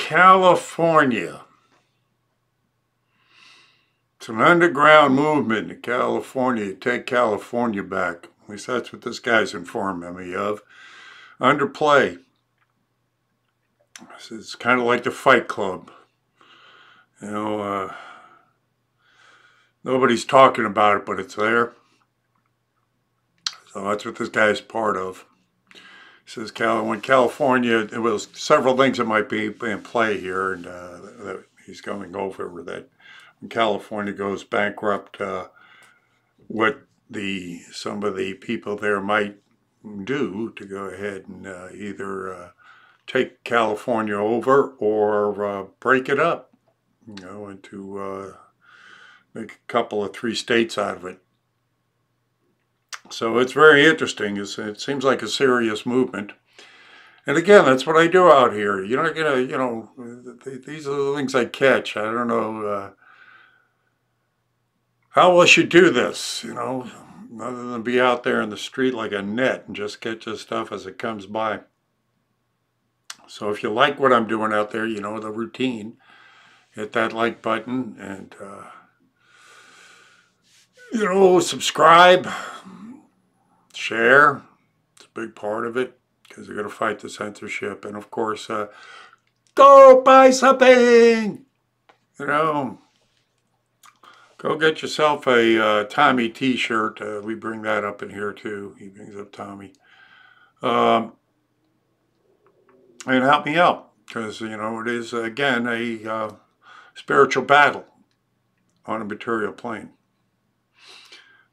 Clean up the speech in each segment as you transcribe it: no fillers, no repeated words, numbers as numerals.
California. It's an underground movement in California to take California back. At least that's what this guy's informing me of. Underplay. It's kind of like the Fight Club. You know, nobody's talking about it, but it's there. So that's what this guy's part of. He says when California, it was several things that might be in play here, and that he's going over that when California goes bankrupt, what some of the people there might do to go ahead and either take California over or break it up, you know, and to make a couple of 3 states out of it. So it's very interesting. It seems like a serious movement. And again, that's what I do out here. You're not gonna, you know, these are the things I catch. I don't know how else you do this, you know, other than be out there in the street like a net and just get your stuff as it comes by. So if you like what I'm doing out there, you know, the routine, hit that like button and, you know, subscribe, share. It's a big part of it because you're going to fight the censorship. And of course, go buy something, you know. Go get yourself a Tommy t-shirt. We bring that up in here too. He brings up Tommy. And help me out, because, you know, it is, again, a spiritual battle on a material plane.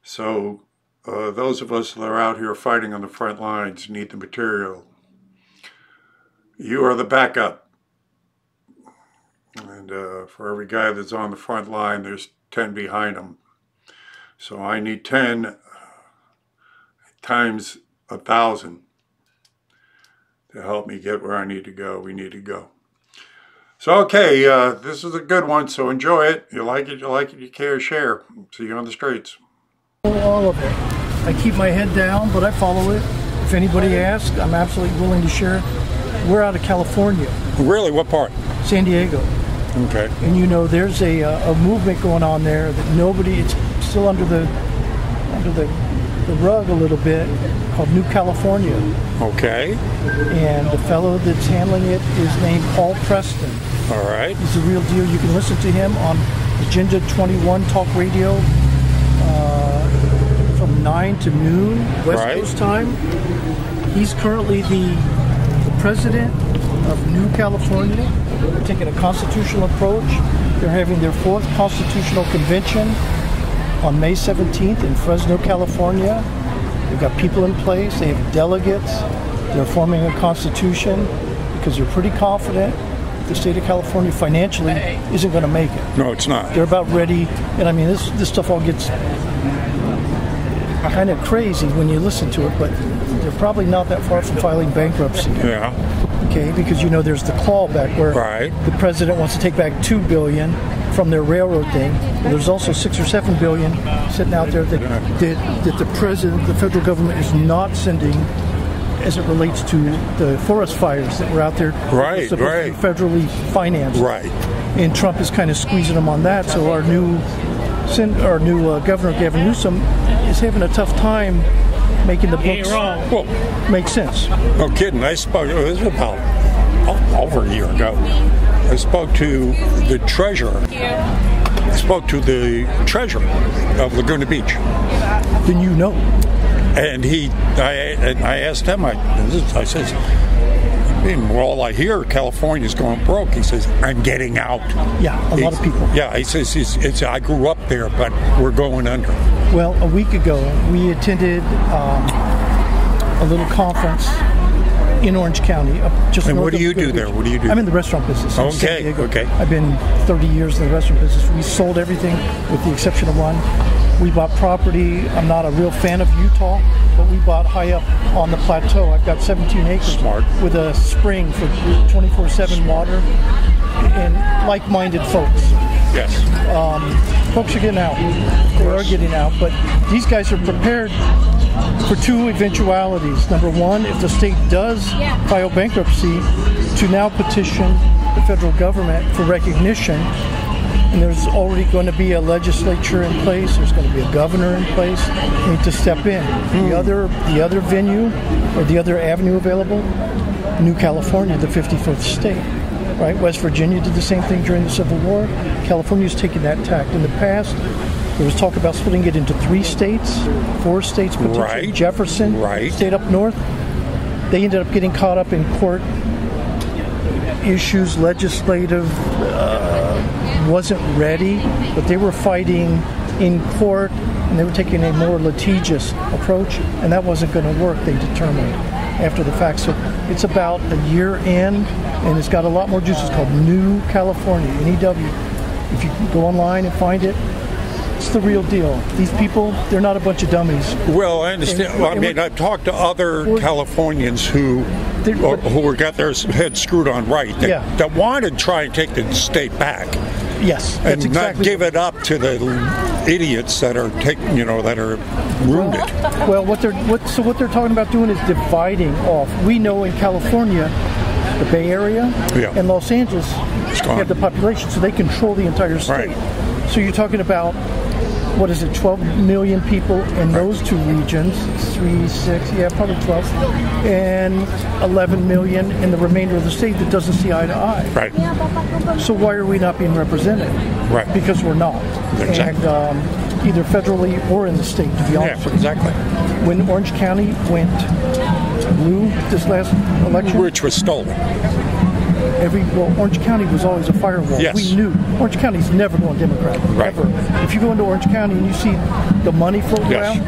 So those of us that are out here fighting on the front lines need the material. You are the backup. And for every guy that's on the front line, there's 10 behind him. So I need 10 times 1,000 to help me get where I need to go. We need to go. So, okay, this is a good one, so enjoy it. You like it, you care, share. See you on the streets. All of it. I keep my head down, but I follow it. If anybody asks, I'm absolutely willing to share. We're out of California. Really? What part? San Diego. Okay. And you know, there's a movement going on there that it's still under the rug a little bit, called New California. Okay. And the fellow that's handling it is named Paul Preston. All right. He's the real deal. You can listen to him on Agenda 21 Talk Radio from 9 to noon West Coast time. He's currently the president of New California. They're taking a constitutional approach. They're having their 4th constitutional convention on May 17th in Fresno, California. They've got people in place. They have delegates. They're forming a constitution because they're pretty confident the state of California financially isn't going to make it. No, it's not. They're about ready. And I mean, this stuff all gets kind of crazy when you listen to it, but they're probably not that far from filing bankruptcy. Yeah. Okay, because you know there's the clawback where the president wants to take back $2 billion from their railroad thing. Well, there's also $6 or $7 billion sitting out there that the president, the federal government, is not sending as it relates to the forest fires that were out there. Right. Federally financed. Right. And Trump is kind of squeezing them on that. So our new governor, Gavin Newsom, is having a tough time making the books make sense. No kidding. I spoke, it was about over a year ago. I spoke to the treasurer. I spoke to the treasurer of Laguna Beach. Then you know. And I asked him, I said, well, I hear California's going broke. He says, I'm getting out. Yeah, a lot of people. Yeah, he says, I grew up there, but we're going under. Well, a week ago, we attended a little conference in Orange County. And what do you do there? What do you do? I'm in the restaurant business. Okay, okay. I've been 30 years in the restaurant business. We sold everything with the exception of one. We bought property. I'm not a real fan of Utah, but we bought high up on the plateau. I've got 17 acres with a spring for 24/7 water and like-minded folks. Yes. Folks are getting out. They are getting out, but these guys are prepared for 2 eventualities. Number one, if the state does file bankruptcy, to now petition the federal government for recognition. And there's already going to be a legislature in place. There's going to be a governor in place. You need to step in. The other venue or the other avenue available, New California, the 55th state. Right? West Virginia did the same thing during the Civil War. California's taken that tack. In the past, there was talk about splitting it into 3 states, 4 states, potentially. Right. Jefferson, state up north. They ended up getting caught up in court issues, legislative, wasn't ready, but they were fighting in court, and they were taking a more litigious approach, and that wasn't going to work, they determined after the fact. So it's about a year in, and it's got a lot more juice. It's called New California, NEW. If you can go online and find it, it's the real deal. These people, they're not a bunch of dummies. Well, I understand. I've talked to other Californians who got their heads screwed on right, that wanted to try and take the state back. Yes, and not give it up to the idiots that are that are ruined it. Well, what they're talking about doing is dividing off. We know in California, the Bay Area and Los Angeles have the population, so they control the entire state. Right. So you're talking about, 12 million people in those 2 regions, 3, 6, probably 12, and 11 million in the remainder of the state that doesn't see eye to eye. Right. So why are we not being represented? Right. Because we're not. Exactly. And either federally or in the state, to be honest. Yeah, exactly. When Orange County went blue this last election, which was stolen. Orange County was always a firewall. Yes. We knew Orange County's never going Democrat. Right. Ever. If you go into Orange County and you see the money floating around,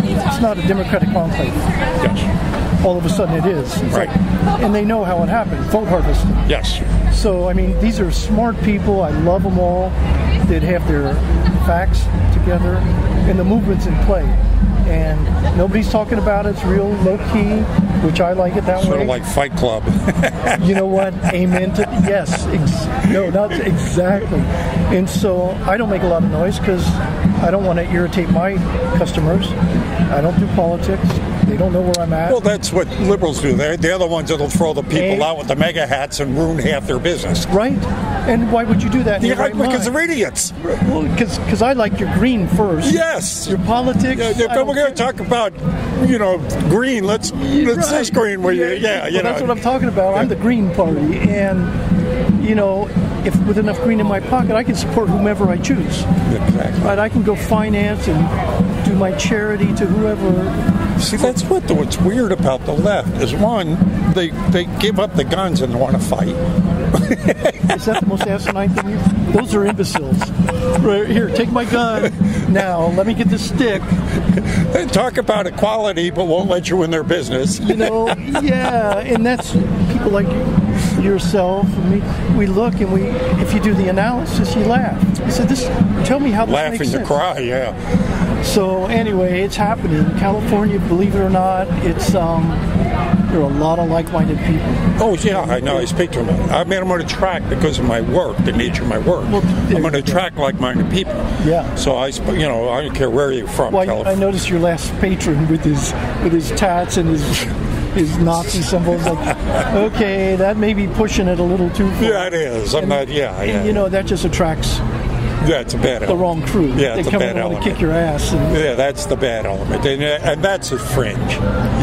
it's not a Democratic enclave. Yes. All of a sudden it is. It's right. And they know how it happened. Vote harvesting. Yes. So, these are smart people. I love them all. They'd have their facts together. And the movement's in play. And nobody's talking about it. It's real low-key, which I like it that way. Sort of like Fight Club. You know what? Amen to... Yes. No, not exactly. And so I don't make a lot of noise because I don't want to irritate my customers. I don't do politics. They don't know where I'm at. Well, that's what liberals do. They're the ones that'll throw the people out with the mega hats and ruin half their business. Right. And why would you do that? Because they're idiots. Well, because I like your green first. Yes. Your politics. If we're going to talk about, green, let's this green where that's what I'm talking about. I'm the Green Party, and if with enough green in my pocket, I can support whomever I choose. Exactly. Right. I can go finance and do my charity to whoever. See, that's what's weird about the left is, one, they give up the guns and want to fight. Is that the most asinine thing? Those are imbeciles. Right here, take my gun. Now, let me get the stick. They talk about equality, but won't let you in their business. And that's people like yourself and me. We look and if you do the analysis, you laugh. You said, tell me how this Laughing makes sense. to cry, yeah. So anyway, it's happening. California, believe it or not, it's there are a lot of like-minded people. Oh yeah, I know. I speak to them. I'm going to attract, because of my work, the nature of my work. Well, I'm going to attract like-minded people. Yeah. So I don't care where you're from. Well, I noticed your last patron with his tats and his Nazi symbols. Like, okay, that may be pushing it a little too far. Yeah, it is. And that just attracts. That's a bad element. The wrong crew. Yeah, it's they come a bad in and want element. to kick your ass. Yeah, that's the bad element, and that's a fringe.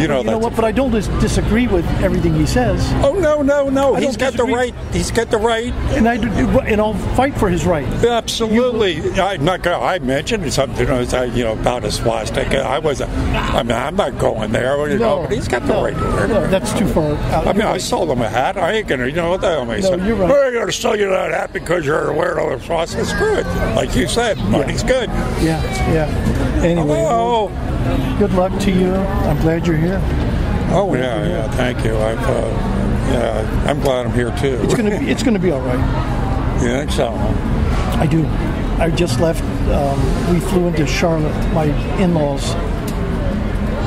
You know what? But I don't disagree with everything he says. Oh no! He's got the right. He's got the right, and I'll fight for his right. Absolutely. I'm mentioned something about a swastika. I'm not going there. But he's got the right to wear it. No, that's too far out. I sold him a hat. I ain't gonna. What the hell am I saying? You're right. I ain't gonna sell you that hat because you're wearing a swastika. It's good. Like you said, money's good. Yeah. Anyway, hello. Good luck to you. I'm glad you're here. Oh yeah. Thank you. I'm glad I'm here too. It's gonna be all right. You think so? I do. I just left. We flew into Charlotte. My in-laws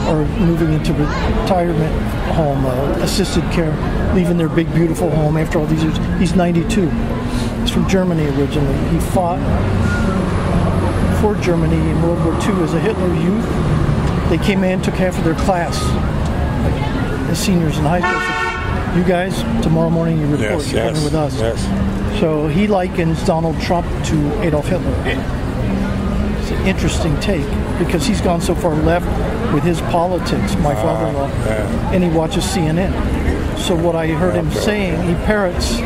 are moving into retirement home, assisted care, leaving their big, beautiful home after all these years. He's 92. He's from Germany originally. He fought for Germany in World War II as a Hitler youth. They came in, took half of their class, as seniors in high school. you guys, tomorrow morning you report. You're coming with us. Yes. So he likens Donald Trump to Adolf Hitler. It's an interesting take because he's gone so far left with his politics, my father-in-law, and he watches CNN. So what I heard him saying, he parrots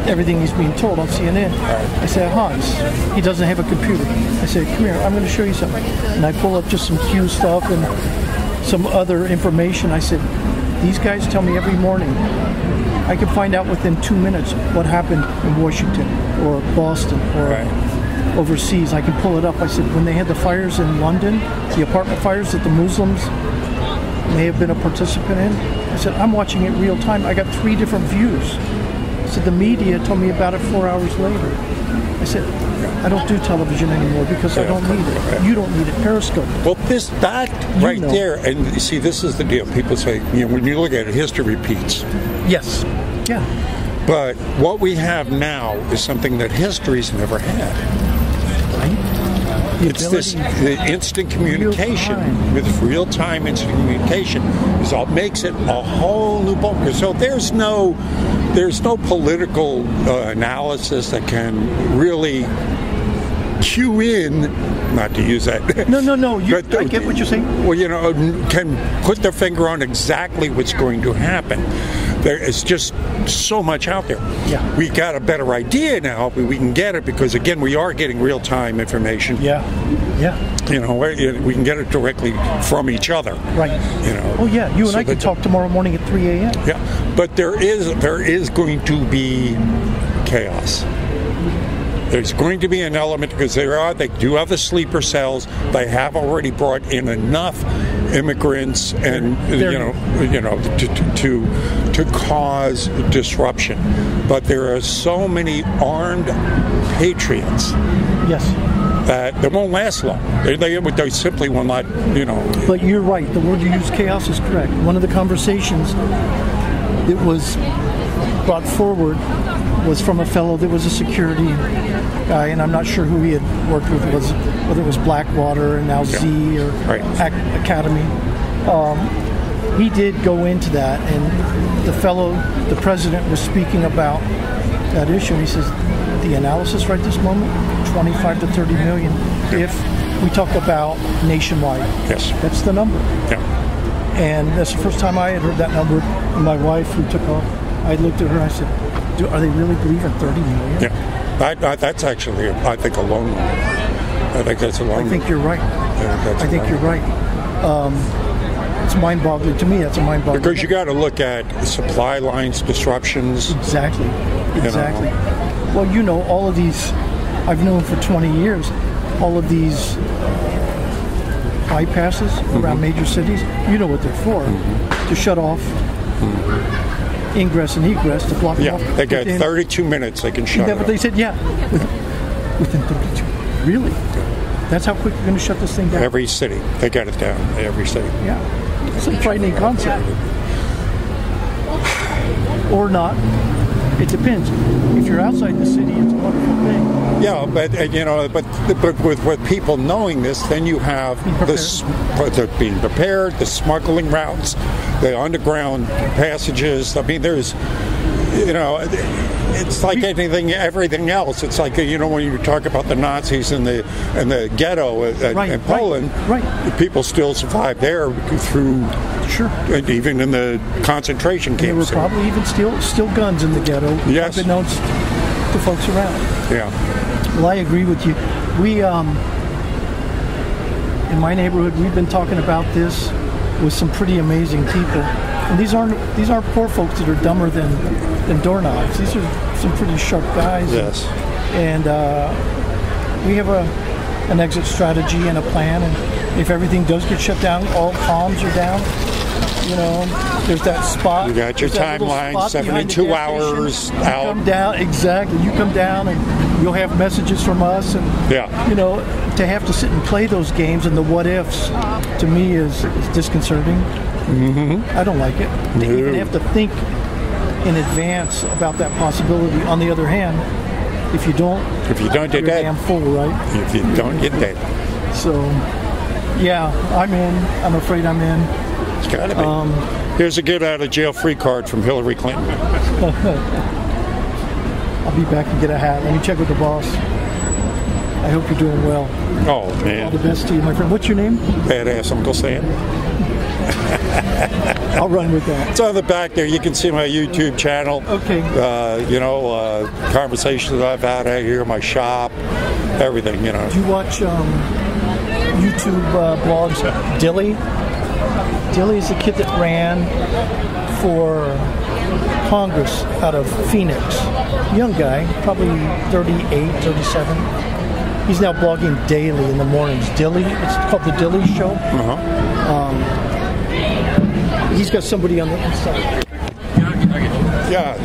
everything he's being told on CNN. I said, Hans, he doesn't have a computer. I said, come here, I'm going to show you something. And I pull up just some Q stuff and some other information. I said, these guys tell me every morning. I can find out within 2 minutes what happened in Washington or Boston or overseas. I can pull it up. I said, when they had the fires in London, the apartment fires that the Muslims may have been a participant in, I said, I'm watching it real time. I got 3 different views. I said, the media told me about it 4 hours later. I said, I don't do television anymore because I don't need it. You don't need it. Periscope. Well, that right there, and you see, this is the deal. People say, when you look at it, history repeats. Yes. Yeah. But what we have now is something that history's never had. Right? It's the instant communication with real-time instant communication is all makes it a whole new ballgame. So there's no political analysis that can really cue in, not to use that. No. I get what you're saying. Well, can put their finger on exactly what's going to happen. There is just so much out there. Yeah. We got a better idea now, but we can get it because, again, we are getting real-time information. Yeah. We can get it directly from each other. Right. Oh, yeah. You and I can talk tomorrow morning at 3 a.m. Yeah. But there is going to be chaos. There's going to be an element because they do have the sleeper cells. They have already brought in enough immigrants and to cause disruption. But there are so many armed patriots. Yes. That won't last long. They simply will not. But you're right. The word you use, chaos, is correct. One of the conversations that was brought forward was from a fellow that was a security guy, and I'm not sure who he had worked with, whether it was Blackwater and now Z or Academy. He did go into that, and the president was speaking about that issue, and he says, the analysis right this moment, 25 to 30 million, if we talk about nationwide. Yes. That's the number. Yeah. And that's the first time I had heard that number. And my wife, who took off, I looked at her and I said, are they really believing 30 million? Yeah. That's actually, I think, a low number. I think that's a low number. I think you're right. I think you're right. It's mind-boggling. To me, that's a mind-boggling. Because you got to look at supply lines disruptions. Exactly. Well, all of these, I've known for 20 years, all of these bypasses around major cities, you know what they're for, to shut off ingress and egress, to block them off. Yeah, they got 32 minutes they can shut it But they said, within 32. Really? That's how quick you're going to shut this thing down? Every city. They got it down. Every city. Yeah. It's a frightening concept. Or not. It depends. If you're outside the city, it's a wonderful thing. Yeah, but with people knowing this, then you have being prepared, the smuggling routes, the underground passages. I mean, there's, it's like everything else. It's like, when you talk about the Nazis and the ghetto in Poland, people still survived there through. Sure. And even in the concentration camps. There were probably even still guns in the ghetto. Yes. Unbeknownst to folks around. Yeah. Well, I agree with you. We, in my neighborhood, we've been talking about this with some pretty amazing people. And these aren't poor folks that are dumber than doorknobs. These are some pretty sharp guys. Yes. And we have an exit strategy and a plan. And if everything does get shut down, all comms are down. There's that spot. You got your timeline, 72 hours out. You come down, exactly. You come down and you'll have messages from us. And, to have to sit and play those games and the what ifs, to me, is disconcerting. Mm-hmm. I don't like it. To even have to think in advance about that possibility. On the other hand, if you don't get that, damn fool, right? If you don't get that. So, yeah, I'm in. I'm afraid I'm in. It's got to be. Here's a get out of jail free card from Hillary Clinton. I'll be back and get a hat. Let me check with the boss. I hope you're doing well. Oh, man. All the best to you, my friend. What's your name? Badass Uncle Sam. I'll run with that. It's on the back there. You can see my YouTube channel. Okay. Conversations that I've had out here, my shop, everything, you know. Do you watch YouTube blogs? Dilly? Dilly is a kid that ran for Congress out of Phoenix. Young guy, probably 38, 37. He's now blogging daily in the mornings. Dilly, it's called The Dilly Show. He's got somebody on the inside. Yeah,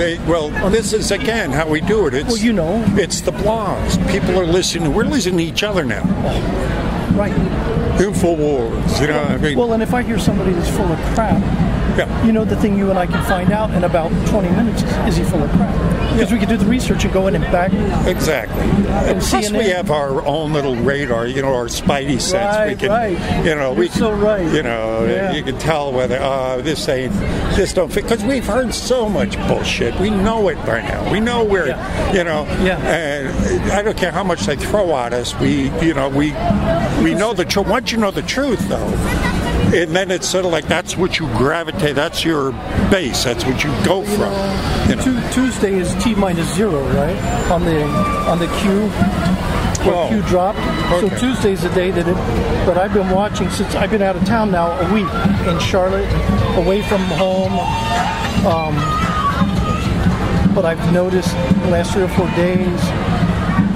this is again how we do it. It's, well, you know. It's the blogs. People are listening. We're listening to each other now. Right. InfoWars, you know. I mean, well, and if I hear somebody that's full of crap, you know, the thing you and I can find out in about 20 minutes is he full of crap? Because we can do the research and go in and back. Exactly. And plus, we have our own little radar, you know, our spidey sense. Right, we can, you know, You're so right. You know, you can tell whether this don't fit. Because we've heard so much bullshit. We know it by now. We know where, you know. Yeah. And I don't care how much they throw at us. We know the truth. Once you know the truth, though. And then it's sort of like that's what you gravitate. That's your base. That's what you go from. You know. Tuesday is T-0, right? On the Q. Well, Q dropped. Okay. So Tuesday's the day that I've been watching since I've been out of town now a week in Charlotte, away from home. But I've noticed the last 3 or 4 days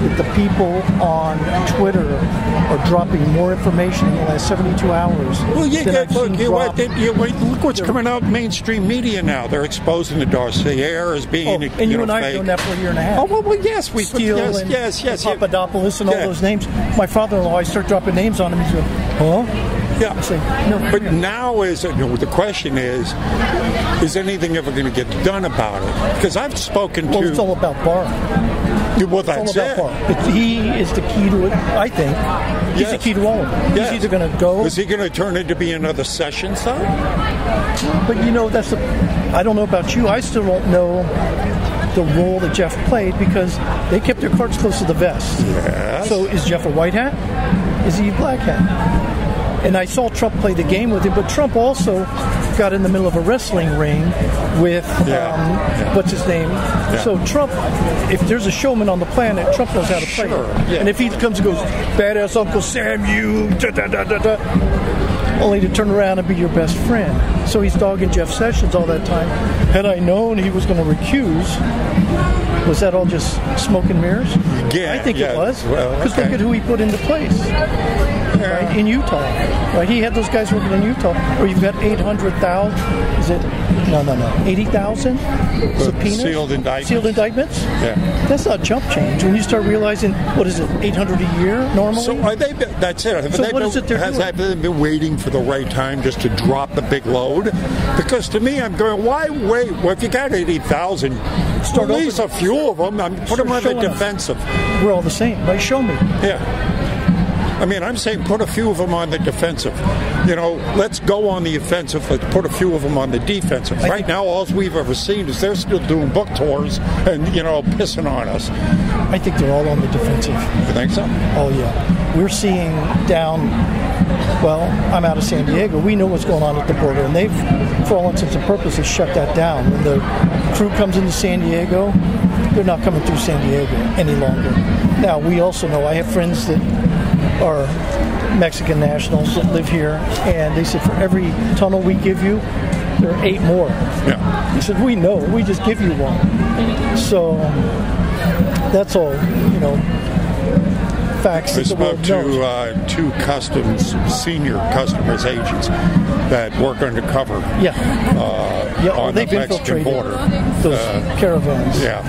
that the people on Twitter are dropping more information in the last 72 hours. Well, look what's coming out mainstream media now. They're exposing the dossier as being, and you and I have known that for a year and a half. Oh, well yes, we Steele yes, Papadopoulos and all those names. My father-in-law, I start dropping names on him. He's like, huh? Yeah. I say, no, but now the question is anything ever going to get done about it? Because I've spoken to... Well, it's all about Barr. Well, that's it. He is the key to it, I think. He's the key to all of it. He's either going to go... Is he going to turn into be another Sessions, though? But, you know, I don't know about you. I still don't know the role that Jeff played because they kept their cards close to the vest. Yes. So is Jeff a white hat? Is he a black hat? And I saw Trump play the game with him, but Trump also got in the middle of a wrestling ring with, what's his name? Yeah. So Trump, if there's a showman on the planet, Trump knows how to play it. Yeah. And if he comes and goes, badass Uncle Sam, you, da-da-da-da-da, only to turn around and be your best friend. So he's dogging Jeff Sessions all that time. Had I known he was going to recuse, was that all just smoke and mirrors? Yeah, I think it was. Because look at who he put into place. Right, in Utah. Right, he had those guys working in Utah. Where you've got 800,000. Is it? No. 80,000 subpoenas. Sealed indictments. Sealed indictments. Yeah. That's not chump change. When you start realizing, what is it? 800 a year normally. So that's it. So what is it they're doing? Have they been waiting for the right time just to drop the big load? Because to me, I'm going, why wait? Well, if you got 80,000, at least a few of them. Put them on the defensive. We're all the same. Like, show me. Yeah. I mean, I'm saying put a few of them on the defensive. You know, let's go on the offensive. Let's put a few of them on the defensive. Right now, all we've ever seen is they're still doing book tours and, you know, pissing on us. I think they're all on the defensive. You think so? Oh, yeah. We're seeing down, well, I'm out of San Diego. We know what's going on at the border, and they've, for all intents and purposes, shut that down. When the crew comes into San Diego, they're not coming through San Diego any longer. Now, we also know, I have friends that are Mexican nationals that live here, and they said for every tunnel we give you, there are 8 more. Yeah. He said, we know, we just give you one. So that's all, you know, facts that the world knows. I spoke to 2 senior customs agents that work undercover on the Mexican border. Those caravans. Yeah.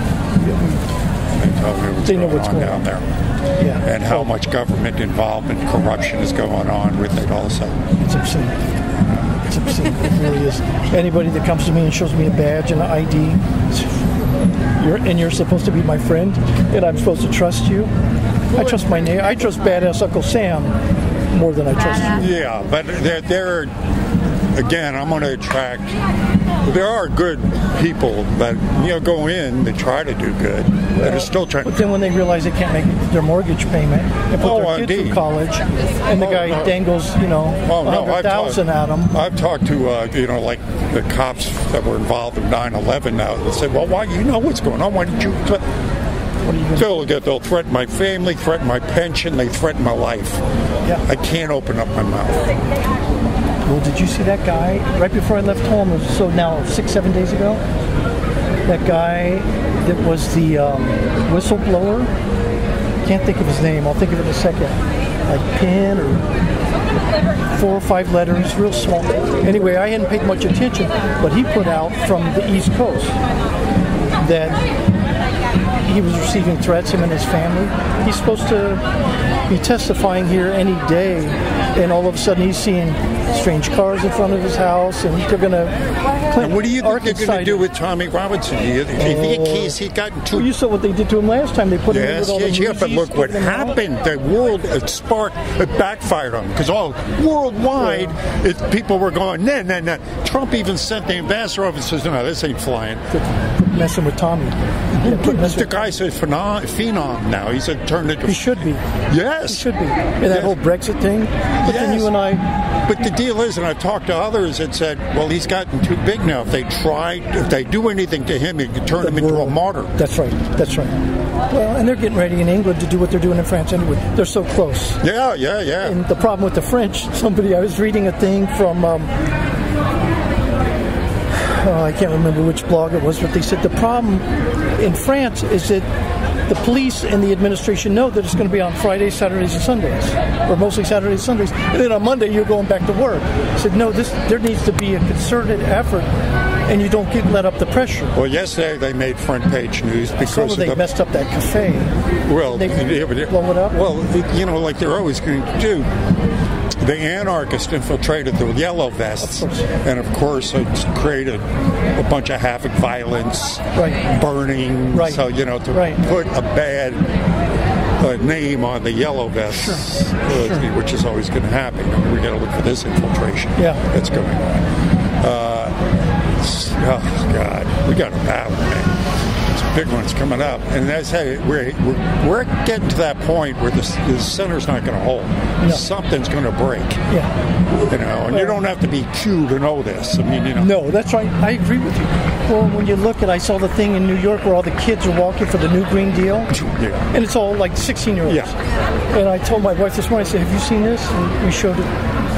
They know what's going on down there. Yeah. And how much government involvement, corruption is going on with it also. It's obscene. It's obscene. It really is. Anybody that comes to me and shows me a badge and an ID, you're supposed to be my friend, and I'm supposed to trust you. I trust my name. I trust badass Uncle Sam more than I trust you. Yeah, but they're again, I'm going to attract. There are good people that go in that try to do good, that are still trying. But then when they realize they can't make their mortgage payment and put their kid through college, and the guy dangles, $100,000 at them. I've talked to like the cops that were involved in 9/11 now. They said, "Well, why? You know what's going on? Why did you?" They'll threaten my family, threaten my pension, they threaten my life. Yeah. I can't open up my mouth. Well, did you see that guy right before I left home? So now 6-7 days ago, that guy that was the whistleblower. Can't think of his name. I'll think of it in a second. Like Pin or 4 or 5 letters, real small. Anyway, I hadn't paid much attention, but he put out from the East Coast that he was receiving threats, him and his family. He's supposed to be testifying here any day, and all of a sudden he's seeing strange cars in front of his house, and they're going to... And what do you think they're going to do with Tommy Robinson? Do you think he's gotten too... Well, you saw what they did to him last time. They put him in with all the Yes, but look what happened. The world, it backfired on him, because worldwide, people were going, no. Trump even sent the ambassador over and says, no, this ain't flying. Messing with Tommy. The guy's a phenom now. He's turned into... He should be. Yes. He should be. And that whole Brexit thing. But then you and I... But the deal is, and I've talked to others that said, well, he's gotten too big now. If they do anything to him, it could turn him into a martyr. That's right. Well, and they're getting ready in England to do what they're doing in France anyway. They're so close. Yeah. And the problem with the French, I was reading a thing from... I can't remember which blog it was, but they said the problem in France is that the police and the administration know that it's going to be on Fridays, Saturdays, and Sundays, or mostly Saturdays and Sundays, and then on Monday you're going back to work. I said, no, there needs to be a concerted effort, and you don't let up the pressure. Well, yesterday they made front page news because they messed up that cafe. Well, they blow it up. Well, like they're always going to do. The anarchists infiltrated the yellow vests, and of course it's created a bunch of havoc, violence, burning. Right. So put a bad name on the yellow vests, which is always going to happen. We got to look for this infiltration that's going on. Oh God, we got a battle, man. Big one's coming up, and that's we're getting to that point where the center's not going to hold. No. Something's going to break. Yeah, and you don't have to be Q to know this. I mean, No, that's right. I agree with you. Well, when you look at, I saw the thing in New York where all the kids are walking for the new Green Deal, and it's all like 16-year-olds. Yeah. And I told my wife this morning, I said, "Have you seen this?" And we showed it.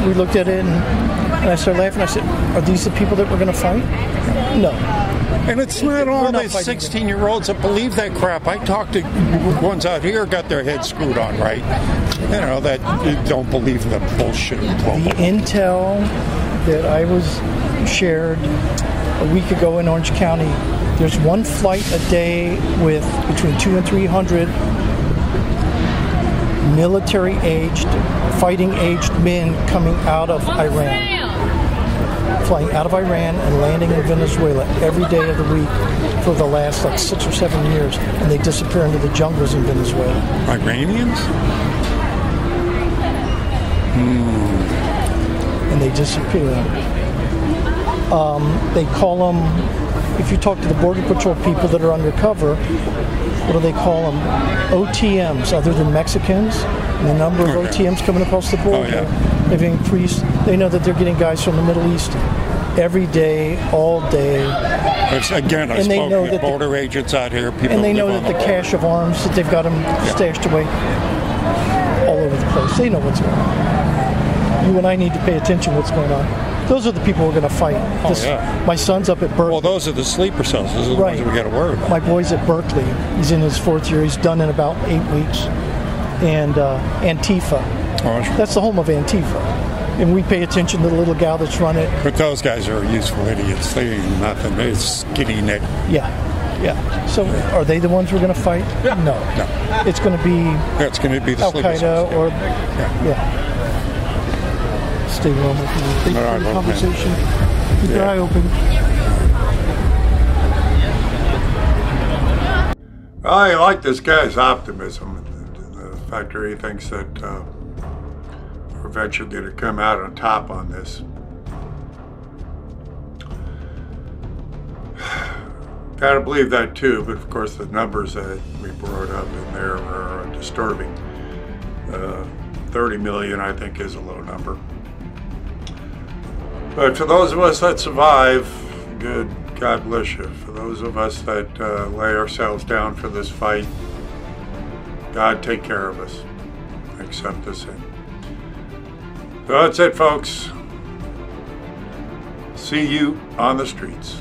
We looked at it, and I started laughing. I said, "Are these the people that we're going to fight?" No. And it's not all the 16-year-olds that believe that crap. I talked to ones out here got their heads screwed on right. That don't believe the bullshit. The intel that I was shared a week ago in Orange County, there's one flight a day with between 200 and 300 military-aged, fighting-aged men coming out of Iran. Flying out of Iran and landing in Venezuela every day of the week for the last 6 or 7 years, and they disappear into the jungles in Venezuela. Iranians? And they disappear. They call them, if you talk to the Border Patrol people that are undercover, what do they call them? OTMs, other than Mexicans. And the number of OTMs coming across the border have increased. They know that they're getting guys from the Middle East every day, all day. Again, I spoke to border agents out here. And they know that the cache of arms, that they've got them stashed away all over the place. They know what's going on. You and I need to pay attention to what's going on. Those are the people we're going to fight. My son's up at Berkeley. Well, those are the sleeper cells. Those are the ones that we got to worry about. My boy's at Berkeley. He's in his 4th year. He's done in about 8 weeks. And Antifa. That's the home of Antifa. And we pay attention to the little gal that's run it. But those guys are useful idiots. They ain't nothing. They're skinny neck. Yeah. So are they the ones we're going to fight? No. It's going to be... It's going to be the Al-Qaeda or... Stay warm with me. Thank you for the conversation. Keep your eye open. I like this guy's optimism. The fact that he thinks that we're eventually going to come out on top on this. Gotta believe that too, but of course the numbers that we brought up in there are disturbing. 30 million, I think, is a low number. But for those of us that survive, good, God bless you. For those of us that lay ourselves down for this fight, God take care of us. Accept us in. So that's it, folks. See you on the streets.